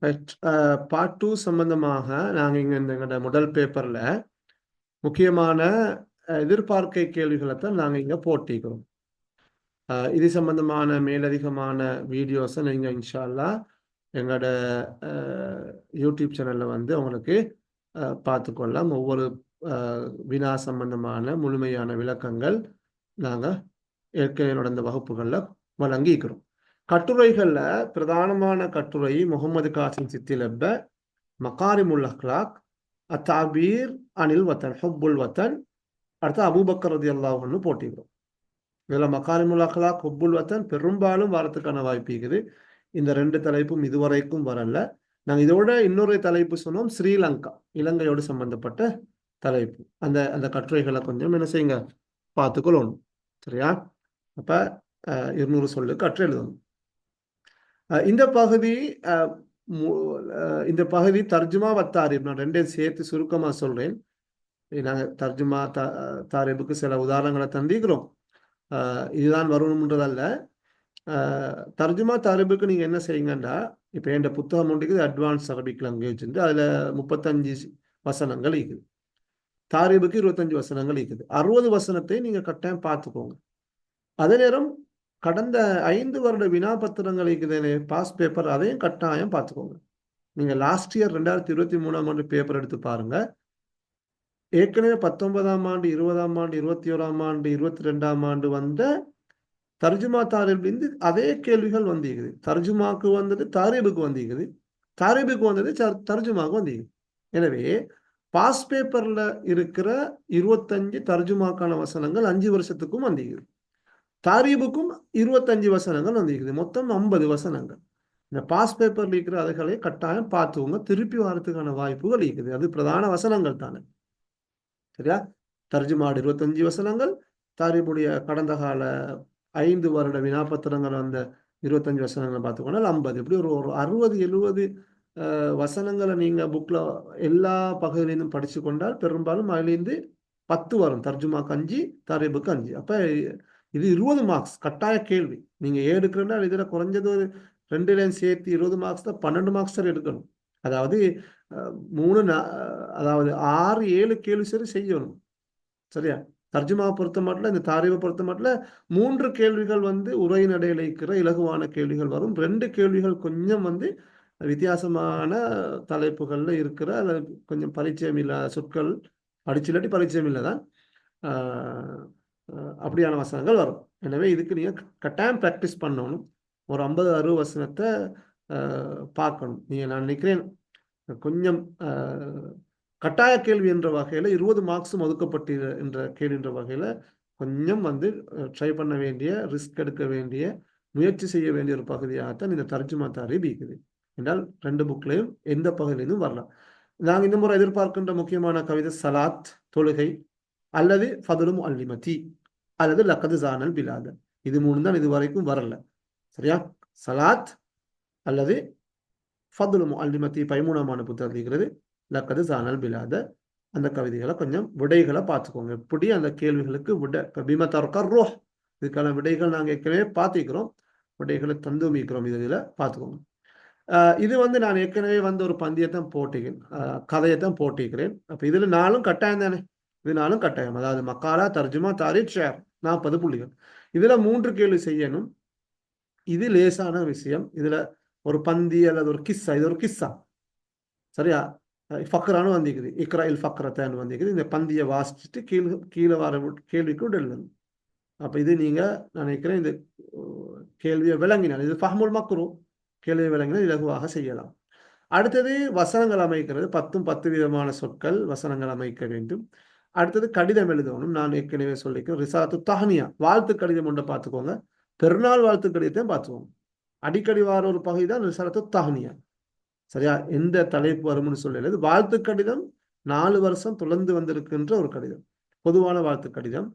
Right. Part two சம்பந்தமாக நாங்கள் இங்கே எங்களோட முதல் பேப்பரில் முக்கியமான எதிர்பார்க்கை கேள்விகளை தான் நாங்கள் இங்கே போட்டிக்கிறோம். இது சம்பந்தமான மேலதிகமான வீடியோஸை நீங்கள் இன்ஷா அல்லாஹ் எங்களோட யூடியூப் சேனலில் வந்து உங்களுக்கு பார்த்துக்கொள்ளலாம். ஒவ்வொரு வினா சம்பந்தமான முழுமையான விளக்கங்கள் நாங்கள் ஏற்கனவே நடந்த வகுப்புகளில் வழங்கிக்கிறோம். கட்டுரைகளில் பிரதானமான கட்டுரை முகமது காசிம் சித்திலப்ப மகாரிமுல் அக்லாக், அத்தாபீர் அனில் வத்தன், ஹுப்புல் வத்தன், அடுத்து அபூபக்கர் ரலியல்லாஹு அன்ஹு போட்டிக்கிறோம். இதில் மகாரிமுல் அக்லாக், ஹுப்புல் வத்தன் பெரும்பாலும் வரத்துக்கான வாய்ப்பு இருக்குது. இந்த ரெண்டு தலைப்பும் இதுவரைக்கும் வரல. நாங்கள் இதோட இன்னொரு தலைப்பு சொன்னோம், ஸ்ரீலங்கா, இலங்கையோடு சம்பந்தப்பட்ட தலைப்பு. அந்த அந்த கட்டுரைகளை கொஞ்சம் என்ன செய்யுங்க, பார்த்துக்கொள்ளணும். சரியா? அப்போ 200 சொல்லு கற்று எழுதணும். இந்த பகுதி இந்த பகுதி தர்ஜுமா வத்தாரிப், நான் ரெண்டையும் சேர்த்து சுருக்கமாக சொல்றேன். நாங்கள் தர்ஜுமா தாரிபுக்கு சில உதாரணங்களை தந்திக்கிறோம். இதுதான் வரணும்ன்றதல்ல. தர்ஜுமா தாரிபுக்கு நீங்கள் என்ன செய்யுங்கன்னா, இப்போ என் புத்தகம் ஒன்றுக்கு அட்வான்ஸ் அரபிக் லாங்குவேஜ், அதில் 35 வசனங்கள் இருக்குது. தாரிபுக்கு 25 வசனங்கள் இருக்குது. 60 வசனத்தை நீங்கள் கட்டாயம் பார்த்துக்கோங்க. அதே நேரம் கடந்த 5 வருட வினாபத்திரங்கள் இருக்குது, பாஸ் பேப்பர், அதையும் கட்டாயம் பார்த்துக்கோங்க. நீங்கள் லாஸ்ட் இயர் 2023ஆம் ஆண்டு பேப்பர் எடுத்து பாருங்க. ஏற்கனவே 19ஆம் ஆண்டு, 20ஆம் ஆண்டு, 21ஆம் ஆண்டு, 22ஆம் ஆண்டு வந்த தர்ஜுமா தாரிபிலிருந்து அதே கேள்விகள் வந்திருக்குது. தர்ஜுமாக்கு வந்தது தாரிபுக்கு வந்திருக்குது, தாரிபுக்கு வந்தது தர்ஜுமாவுக்கு வந்திருக்குது. எனவே பாஸ் பேப்பர்ல இருக்கிற 25 தர்ஜுமாக்கான வசனங்கள் 5 வருஷத்துக்கும் வந்திருக்குது. தாரிபுக்கும் 25 வசனங்கள் வந்திருக்குது. மொத்தம் 50 வசனங்கள். இந்த பாஸ் பேப்பர்ல இருக்கிற அதுகளை கட்டாயம் பார்த்துவோங்க. திருப்பி வரத்துக்கான வாய்ப்புகள் இருக்குது. அது பிரதான வசனங்கள் தானே. சரியா? தர்ஜுமாடு 25 வசனங்கள், தாரிபுடைய கடந்த கால 5 வருட வினாபத்திரங்கள் வந்த 25 வசனங்களை பார்த்துக்கோனா 50. இப்படி ஒரு 60-70 வசனங்களை நீங்க புக்ல எல்லா பகுதியிலிருந்தும் படிச்சு கொண்டால் பெரும்பாலும் அதுலேருந்து 10 வரும். தர்ஜுமாக்கு 5, தாரிபுக்கு 5. அப்ப இது 20 மார்க்ஸ் கட்டாய கேள்வி. நீங்க எடுக்கிறா இதுல குறைஞ்சது ஒரு 2 லைன் சேர்த்து 20 மார்க்ஸ் தான், 12 மார்க்ஸ் தான் எடுக்கணும். அதாவது 6-7 கேள்வி சரி செய்யணும். சரியா? தர்ஜுமாவை பொறுத்த மட்டும், இந்த தாரிவை பொறுத்த மட்டும் 3 கேள்விகள் வந்து உரைநடையில் இருக்கிற இலகுவான கேள்விகள் வரும். 2 கேள்விகள் கொஞ்சம் வந்து வித்தியாசமான தலைப்புகள்ல இருக்கிற கொஞ்சம் பரிச்சயம் இல்லாத சொற்கள், படிச்சில்லாட்டி பரிச்சயம் இல்லைதான், அப்படியான வசனங்கள் வரும். எனவே இதுக்கு நீங்க கட்டாயம் ப்ராக்டிஸ் பண்ணணும். ஒரு 50-60 வசனத்தை பார்க்கணும். நான் நினைக்கிறேன் கொஞ்சம் கட்டாய கேள்வி என்ற வகையில் 20 மார்க்ஸும் ஒதுக்கப்பட்டு என்ற கேள்வி என்ற வகையில் கொஞ்சம் வந்து ட்ரை பண்ண வேண்டிய, ரிஸ்க் எடுக்க வேண்டிய, முயற்சி செய்ய வேண்டிய ஒரு பகுதியாகத்தான் இந்த தர்ஜுமா தாரிப் இருக்குது. என்றால் 2 புக்லையும் எந்த பகுதியிலும் வரலாம். நாங்கள் இந்த முறை எதிர்பார்க்கின்ற முக்கியமான கவிதை சலாத், தொழுகை, அல்லது ஃபதுலும் அல்லிமதி, அல்லது லக்கது ஜானல் பிலாத. இது 3 தான் இது வரைக்கும் வரல. சரியா? சலாத் அல்லது ஃபதுலும் அல்லிமதி 13ஆம் ஆண்டு புத்தகத்தில் இருக்கிறது, லக்கது ஜானல் பிலாத. அந்த கவிதைகளை கொஞ்சம் விடைகளை பார்த்துக்கோங்க. எப்படி அந்த கேள்விகளுக்கு விடை, பீம தர்கர் ரோஹ், இதுக்கான விடைகள் நாங்கள் ஏற்கனவே பார்த்துக்கிறோம், விடைகளை தந்துமிக்கிறோம். இதில் பார்த்துக்கோங்க. இது வந்து நான் ஏற்கனவே வந்து ஒரு பந்தியத்தான் போட்டிக்கிறேன், கதையைத்தான் போட்டிக்கிறேன். அப்போ இதில் 4 கட்டாயம் தானே, இது 4 கட்டாயம். அதாவது மக்காலா, தர்ஜுமா, தாரிக், ஷேர், 40 புள்ளிகள். இதில் 3 கேள்வி செய்யணும். இது லேசான விஷயம். இதுல ஒரு பந்தி அல்லது ஒரு கிஸ்ஸா, இது ஒரு கிஸ்ஸா. சரியா? ஃபக்ரானு வந்திருக்குது, இக்ரா இல் ஃபக்ரத்தான்னு வந்திருக்குது. இந்த பந்தியை வாசிச்சுட்டு கீழே வர கேள்விக்கு விடலாம். அப்போ இது நீங்கள் நினைக்கிறேன் இந்த கேள்வியை விளங்கினால், இது ஃபஹ்முல் மக்ரூ, கேள்வியை விளங்கினால் இலகுவாக செய்யலாம். அடுத்தது வசனங்கள் அமைக்கிறது. 10 விதமான சொற்கள் வசனங்கள் அமைக்க வேண்டும். அடுத்தது கடிதம் எழுதணும். நான் ஏற்கனவே சொல்லிக்கிறேன், ரிசாலத்து தஹ்னியா, வாழ்த்து கடிதம் ஒன்றை பார்த்துக்கோங்க. பெருநாள் வாழ்த்து கடிதத்தையும் பார்த்துக்கோங்க. அடிக்கடி வார ஒரு பகுதி தான் ரிசாலத்து தஹ்னியா. சரியா? எந்த தலைப்பு வரும்னு சொல்லல. வாழ்த்து கடிதம் 4 வருஷம் தொடர்ந்து வந்திருக்கின்ற ஒரு கடிதம், பொதுவான வாழ்த்து கடிதம்.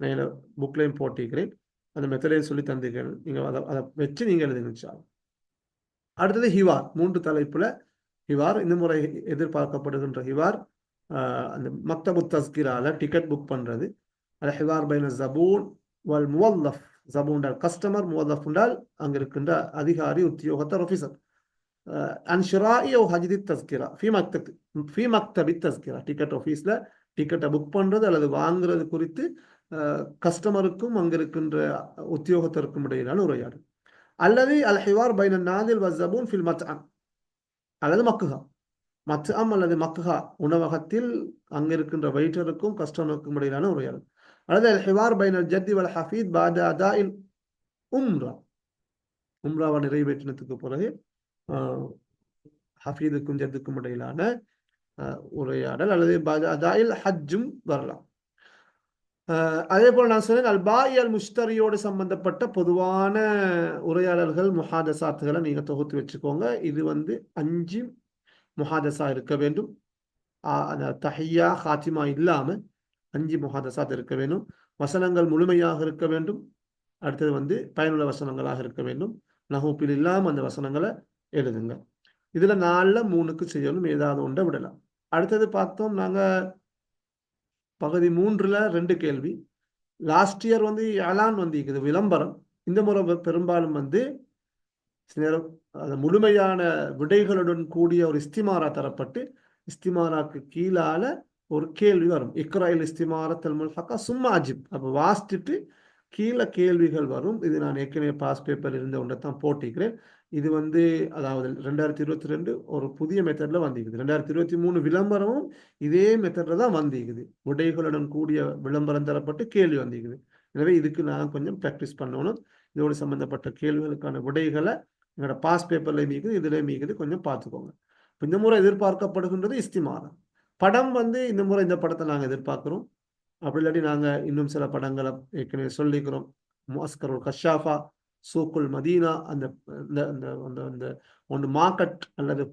நான் புக்லையும் போட்டிருக்கிறேன், அந்த மெத்தடையும் சொல்லி தந்திருக்கிறேன். நீங்கள் அதை வச்சு நீங்கள் எழுதுங்க. அடுத்தது ஹிவார், 3 தலைப்புல ஹிவார். இந்த முறை எதிர்பார்க்கப்படுகின்ற ஹிவார் அந்த மக்தபு தஸ்கிரால டிக்கெட் புக் பண்றது. அது ஹிவார் பைன ஜபூன் வல் முவல்லஃப். ஜபூன் கஸ்டமர், முவல்லஃப் அங்க இருக்கின்ற அதிகாரி, உத்தியோகத்தர், ஆஃபீஸர். عن شراء أو حجز التذكرة في مكتب التذكرة டிக்கெட் ஆஃபீஸில் டிக்கெட்டை புக் பண்ணுறது அல்லது வாங்குறது குறித்து கஸ்டமருக்கும் அங்கே இருக்கின்ற உத்தியோகத்திற்கும் இடையிலான உரையாடல். அல்லது அல் ஹிவார் பைன நாதில் வஸபூன் ஃபில் மத்அம் அல்லது மக்குஹா. மத்அம் அல்லது மக்குஹா உணவகத்தில் அங்கே இருக்கின்ற வெயிட்டருக்கும் கஸ்டமருக்கும் இடையிலான உரையாடல். அல்லது அல் ஹிவார் பைனல் ஜத்தி வல் ஹஃபீத் பாத அதாஇல் உம்ராவை நிறைவேற்றினதுக்கு பிறகு ஹஃபீதுக்கும் ஜத்துக்கும் இடையிலான உரையாடல் அல்லது அதாயில் ஹஜ்ஜும் வரலாம். அதே போல் நான் சொன்னேன் அல்பாய் அல் முஷ்தரியோடு சம்பந்தப்பட்ட பொதுவான உரையாடல்கள் முஹாதசாத்துகளை நீங்க தொகுத்து வச்சுக்கோங்க. இது 5 முஹாதசா இருக்க வேண்டும். தஹியா ஹாத்திமா இல்லாம 5 முஹாதசாத் இருக்க வேண்டும். வசனங்கள் முழுமையாக இருக்க வேண்டும். அடுத்தது பயனுள்ள வசனங்களாக இருக்க வேண்டும். நஹூப்பில் இல்லாம அந்த வசனங்களை எழுதுங்க. இதுல 4ல் 3க்கு செய்யணும், ஏதாவது ஒன்றை விடலாம். அடுத்தது பார்த்தோம் நாங்க பகுதி 3ல் 2 கேள்வி. லாஸ்ட் இயர் ஏலான் இருக்குது விளம்பரம். இந்த முறை பெரும்பாலும் முழுமையான விடைகளுடன் கூடிய ஒரு இஸ்திமாரா தரப்பட்டு இஸ்திமாராக்கு கீழால ஒரு கேள்வி வரும். இக்ராயில் இஸ்திமாரத்தல் முல்ஹகா சும்மா அஜிப். அப்போ வாசிச்சுட்டு கீழே கேள்விகள் வரும். இது நான் ஏற்கனவே பாஸ் பேப்பர் இருந்த ஒன்றை தான் போட்டிக்கிறேன். இது அதாவது 2022 ஒரு புதிய மெத்தட்ல வந்திருக்குது. 2023 விளம்பரமும் இதே மெத்தட்ல தான் வந்திருக்குது. விடைகளுடன் கூடிய விளம்பரம் தரப்பட்டு கேள்வி வந்திருக்குது. எனவே இதுக்கு நான் கொஞ்சம் ப்ராக்டிஸ் பண்ணணும். இதோடு சம்பந்தப்பட்ட கேள்விகளுக்கான விடைகளை என்னோட பாஸ் பேப்பர்ல மீக்குது, இதுல மீக்குது, கொஞ்சம் பார்த்துக்கோங்க. இந்த முறை எதிர்பார்க்கப்படுகின்றது இஸ்திமாரா படம். இந்த முறை இந்த படத்தை நாங்கள் எதிர்பார்க்கிறோம். அப்படி இல்லாட்டி நாங்கள் இன்னும் சில படங்களை ஏற்கனவே சொல்லிக்கிறோம். முஅஸ்கருல் கஷாஃபா, சூக்குல் மதீனா, அந்த ஒன்று மார்க்கெட் அல்லது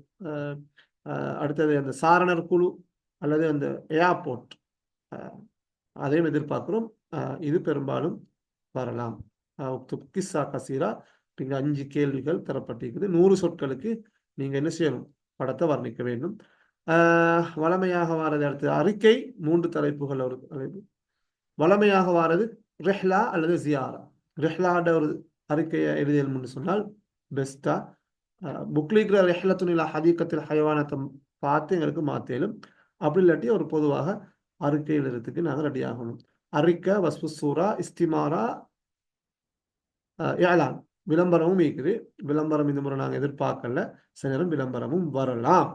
அடுத்தது அந்த சாரணர் குழு அல்லது அந்த ஏர்போர்ட், அதையும் எதிர்பார்க்கிறோம். இது பெரும்பாலும் வரலாம். கிஸ்ஸா கசீரா, இங்கே 5 கேள்விகள் தரப்பட்டிருக்குது. 100 சொற்களுக்கு நீங்கள் என்ன செய்யணும்? படத்தை வர்ணிக்க வேண்டும். வளமையாக வாரது அடுத்து அறிக்கை. 3 தலைப்புகள் ஒரு தலைப்பு. வளமையாக வாரது ரெஹ்லா அல்லது ஜியாரா. ரெஹ்லாட ஒரு அறிக்கையை எழுதியல்னு சொன்னால் பெஸ்டா. புக்லிக்கிற ரெஹ்லத்துனிலா ஹதீக்கத்தில் ஹயவானத்தை பார்த்து எங்களுக்கு மாற்றலும். அப்படி இல்லாட்டி ஒரு பொதுவாக அறிக்கை எழுதுறதுக்கு நாங்கள் ரெடி ஆகணும். அறிக்கை, வஸ்பு சூரா, இஸ்திமாரா, ஏலான், விளம்பரமும் இருக்குது. விளம்பரம் இந்த முறை நாங்கள் எதிர்பார்க்கல. சில நேரம் விளம்பரமும் வரலாம்.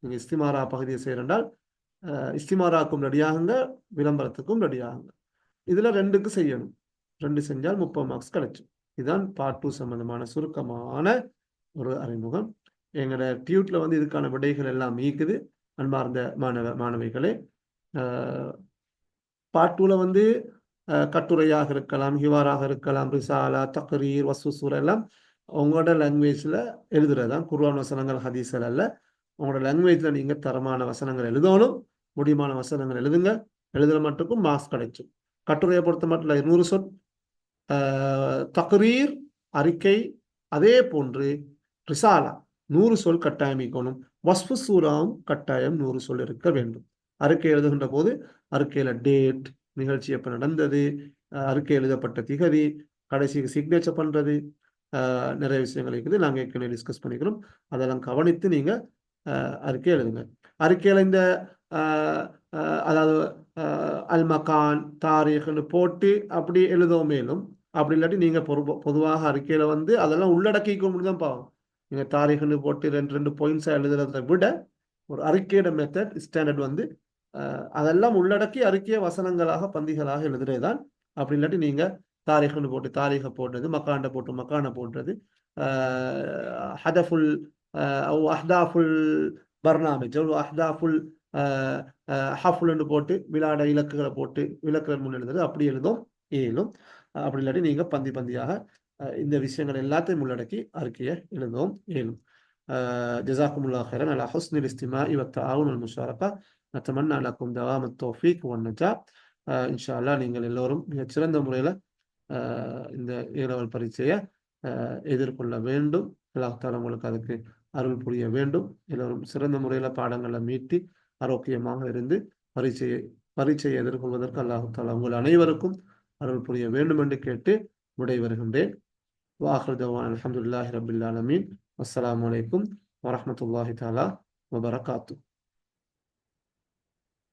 நீங்கள் இஸ்திமாரா பகுதியை செய்யறால் இஸ்திமாராக்கும் ரெடியாகுங்க, விளம்பரத்துக்கும் ரெடியாகுங்க. இதுல 2க்கு செய்யணும். 2 செஞ்சால் 30 மார்க்ஸ் கிடைக்கும். இதுதான் பார்ட் 2 சம்பந்தமான சுருக்கமான ஒரு அறிமுகம். எங்களோட டியூட்ல இதுக்கான விடைகள் எல்லாம் இருக்குது. அன்பார்ந்த மாணவிகளே, பார்ட் 2ல கட்டுரையாக இருக்கலாம், ஹிவாராக இருக்கலாம், ரிசாலா, தக்ரீர், வஸ்வசூர் எல்லாம் உங்களோட லாங்குவேஜ்ல எழுதுறதுதான். குர்ஆன் வசனங்கள், ஹதீஸ்கள் அல்ல. உங்களோட லாங்குவேஜ்ல நீங்க தரமான வசனங்கள் எழுதணும். முடியுமான வசனங்கள் எழுதுங்க. எழுதுற மட்டுக்கும் மார்க்ஸ் கிடைக்கும். கட்டுரையை பொறுத்த மட்டும் 200 சொல். தக்ரீர், அறிக்கை, அதே போன்று ரிசாலா 100 சொல் கட்டாயம் இருக்கணும். வஸ்ஃபு சூராவும் கட்டாயம் 100 சொல் இருக்க வேண்டும். அறிக்கை எழுதுகின்ற போது அறிக்கையில டேட், நிகழ்ச்சி எப்ப நடந்தது, அறிக்கை எழுதப்பட்ட திகதி, கடைசி சிக்னேச்சர் பண்றது, நிறைய விஷயங்கள் இருக்குது. நாங்கள் ஏற்கனவே டிஸ்கஸ் பண்ணிக்கிறோம். அதெல்லாம் கவனித்து நீங்க அறிக்கை எழுதுங்க. அறிக்கையில இந்த அதாவது அல் மகான், தாரீக்னு போட்டு அப்படி எழுதவும் மேலும். அப்படி இல்லாட்டி நீங்க பொதுவாக அறிக்கையில அதெல்லாம் உள்ளடக்கிக்க முடியுதான் பாவம். நீங்க தாரீக்னு போட்டு 2 பாயிண்ட்ஸா எழுதுறதை விட ஒரு அறிக்கையோட மெத்தட் ஸ்டாண்டர்ட் அதெல்லாம் உள்ளடக்கி அறிக்கைய வசனங்களாக, பந்திகளாக எழுதுறதுதான். அப்படி இல்லாட்டி நீங்க தாரீக்னு போட்டு தாரீக போடுறது, மக்காண்ட போட்டு மக்கான போடுறது, ஹதஃபுல் அஹ்தாஃபுல் பர்னாமிஜ், அஹ்தாஃபுல் ஹஃபுல்னு போட்டு விளையாட இலக்குகளை போட்டு விளக்குகள் முன் எழுதுறது, அப்படி எழுதும் ஏலும். அப்படி இல்லாட்டி நீங்க பந்தியாக இந்த விஷயங்கள் எல்லாத்தையும் உள்ளடக்கி அறிக்கையை எழுதும் ஏலும். ஜஸாக்குமுல்லாஹ் ஹைரன் அலா ஹுஸ்னில் இஸ்திமாஇ வத்தஆவுன் வல் முஷாரகா. நத்தமன்னா லக்கும் தவாமத் தௌஃபீக் வன் நஜா. இன்ஷா அல்லாஹ் நீங்கள் எல்லோரும் மிகச்சிறந்த முறையில் இந்த ஏலவல் பரீட்சையை எதிர்கொள்ள வேண்டும். அல்லாஹ் தஆலா உங்களுக்கு அதுக்கு அருள் புரிய வேண்டும். எல்லோரும் சிறந்த முறையில் பாடங்களை மீட்டி ஆரோக்கியமாக இருந்து பரீட்சையை எதிர்கொள்வதற்கு அல்லாஹ் தஆலா உங்கள் அனைவருக்கும் அருள் புரிய வேண்டும் என்று கேட்டு விடைபெறுகின்றேன். வாஹிரு தஅவானா அல்ஹம்துலில்லாஹி ரப்பில் ஆலமீன். அஸ்ஸலாமு அலைக்கும் வரஹ்மத்துல்லாஹி தஆலா வபரகாத்துஹு.